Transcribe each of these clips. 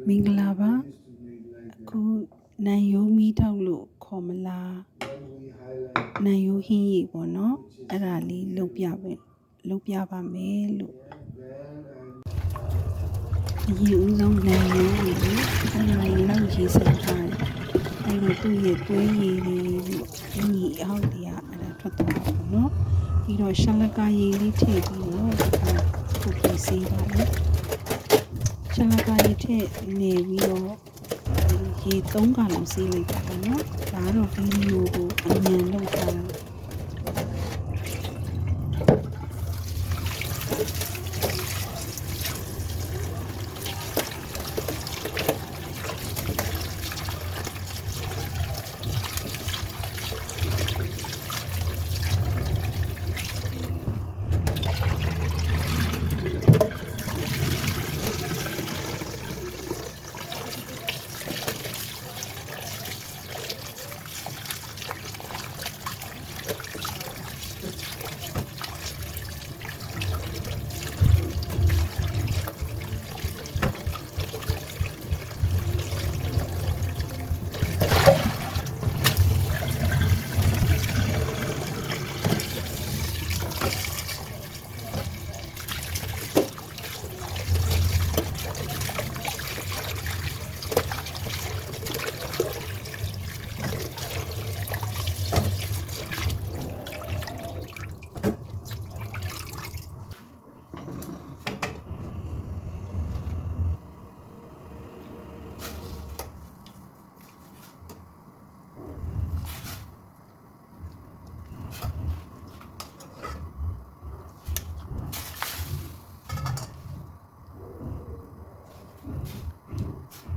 မင်္ဂလာပါအခုနန်ယိုးမီးထောက်လို့ခေါ်မလားနန်ယိုးဟင်းရည်ပေါ့နော်အဲ့ဒါလေးလုပ်ပြပါမယ်လို့အရင်ဦးဆုံးနန်ယိုးရည်အဲ့ဒါလေးလောက်ရေးစမ်းထားတယ်အဲ့တော့သူ့ရဲ့သွေးရည်လေးဟင်းရည်အောက်တွေကအဲ့ဒါထွက်သွားပါပေါ့နော်ပြီးတော့ရှလကာရည်လေးထည့်ပြီးတော့ခုပြီးစေးပါမယ်ရှလကာရည်ထည့်နေပြီးတော့ရေ3ခါလောက်စေးလိုက်ပါပေါ့နော်ဒါကတော့ဗီဒီယိုကိုအမြန်လုပ်ထားတာ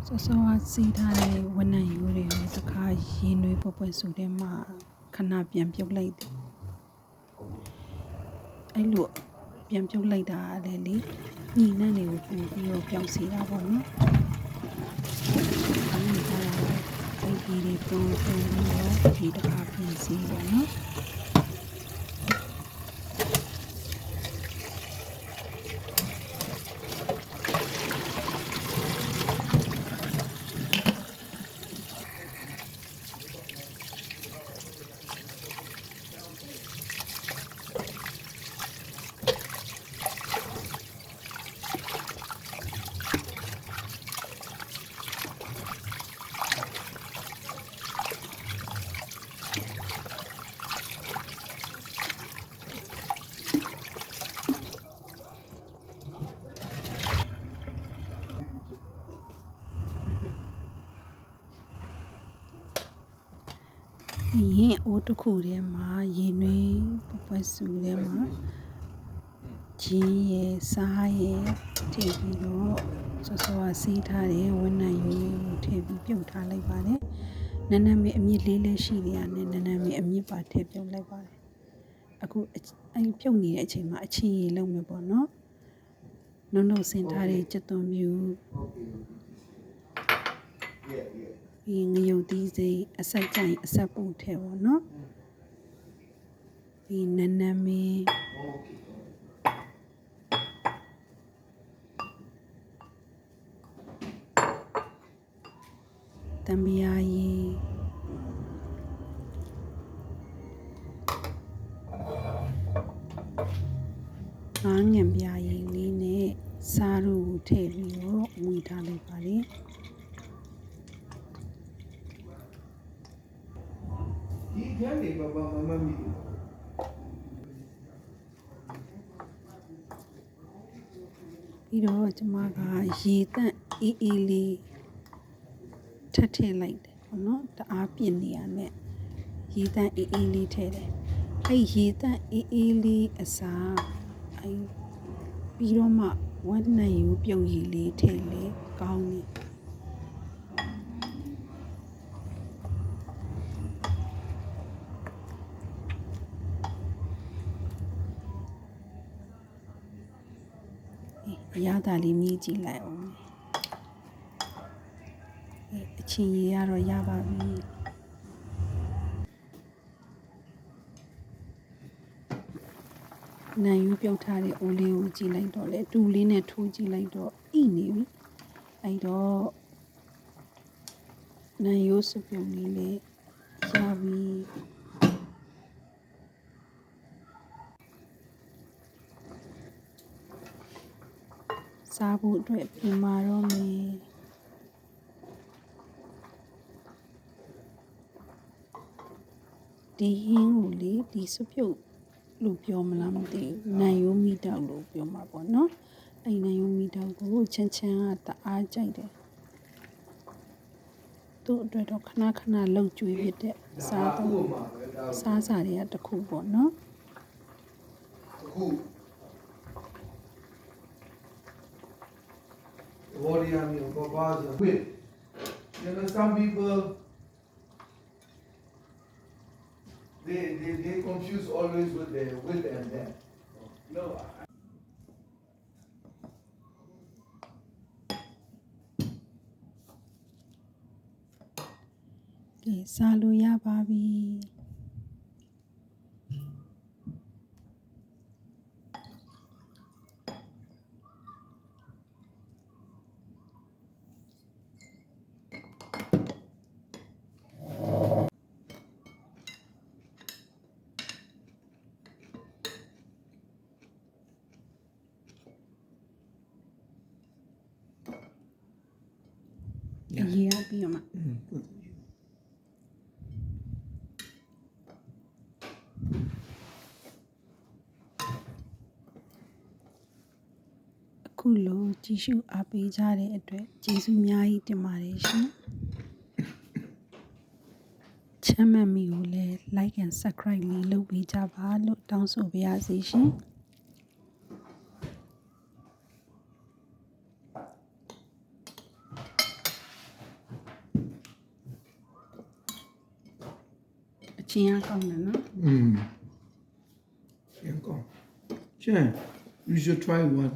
စောစောစီးထားတဲ့ဝနံရိုးတွေကိုတခါရင်တွေပွက်ဆူထဲမှာခဏပြန်ပြုတ်လိုက်တယ်အဲ့လိုပြန်ပြုတ်လိုက်တာလည်းလေညီနှံ့တွေကိုပို့ပြီးတော့ပြောင်းစီတာပေါ့နော်အဲ့ဒီတွေပုံပြီးတော့ဒီတခါပြန်စီပေါ့နော်ရင်အိုးတစ်ခုထဲမှာရေနွေးပွက်ဆူထဲမှာဂျင်းရယ်စားရယ်ထည့်ပြီးတော့စောစောစီးထားတဲ့ဝနံရိုးကိုထည့်ပြီးပြုတ်ထားလိုက်ပါတယ်နန်းနန်းမအမြင့်လေးလည်းရှိနေရတယ်နန်းနန်းမအမြင့်ပါထည့်ပြုတ်လိုက်ပါတယ်အခုအဲ့ပြုတ်နေတဲ့အချိန်မှာအချင်းရည်လုံးမယ်ပေါ့နော်နှုတ်နှုတ်ဆင်ထားတဲ့ကြက်သွန်မြူဒီငရုတ်သီးစိအဆက်ကြိုင်အဆက်ပူထဲပေါ့နော်ဒီနန်းနန်းမင်းတံပြာရည်ငါးငံပြာရည်လေးနဲ့စားတို့ကိုထည့်ပြီးတော့မွေထားလိုက်ပါလေဒီကျန်နေပါပါမမမီပြီးတော့ကျမကရေတန့်အေးလေးထည့်လိုက်တယ်ပေါ့နော်တအားပြင်းနေရနဲ့ရေတန့်အေးလေးထည့်တယ်အဲ့ရေတန့်အေးလေးအစားအဲ့ပြီးတော့မှဝနံရိုးပြုတ်ရည်လေးထည့်လေကောင်းတယ်အရသာလေးမြည်ကြည့်လိုက်အောင်အချင်းရည်ရတော့ရပါပြီနံယူပြုတ်ထားတဲ့အိုးလေးကိုကြည့်လိုက်တော့လေတူလေးနဲ့ထိုးကြည့်လိုက်တော့ဣနေပြီ အဲ့တော့နန်ရိုးစုပြုံလေးလေးရပြီစားဖို့အတွက်ပြင်မာတော့မယ်ဒီဟင်းကိုလေဒီစုပြုတ်လို့ပြောမလားမသိဘူးနန်ရိုးမီတောက်လို့ပြောမှာပေါ့နော်အဲ့နန်ရိုးမီတောက်ကိုချမ်းချမ်းကတအားကြိုက်တယ်သူ့အတွက်တော့ခဏခဏလှုပ်ကြွေးဖြစ်တဲ့စားစာတွေကတစ်ခုပေါ့နော်Warrior meal, Babaza. Wait. You know, some people they confuse always with the with and then. No. ဒီစားလို့ရပါပြီအရေးရပြီးတော့မှအခုလိုကြည့်ရှုအားပေးကြတဲ့အတွက်ကျေးဇူးအများကြီးတင်ပါတယ်ရှင်ချမ်းမမီကိုလည်း like and subscribe လေးလုပ်ပေးကြပါလို့တောင်းဆိုပါရစေရှင်အချင်းအကောင်းတယ်နော် Yeah, go. Sure. You should try one.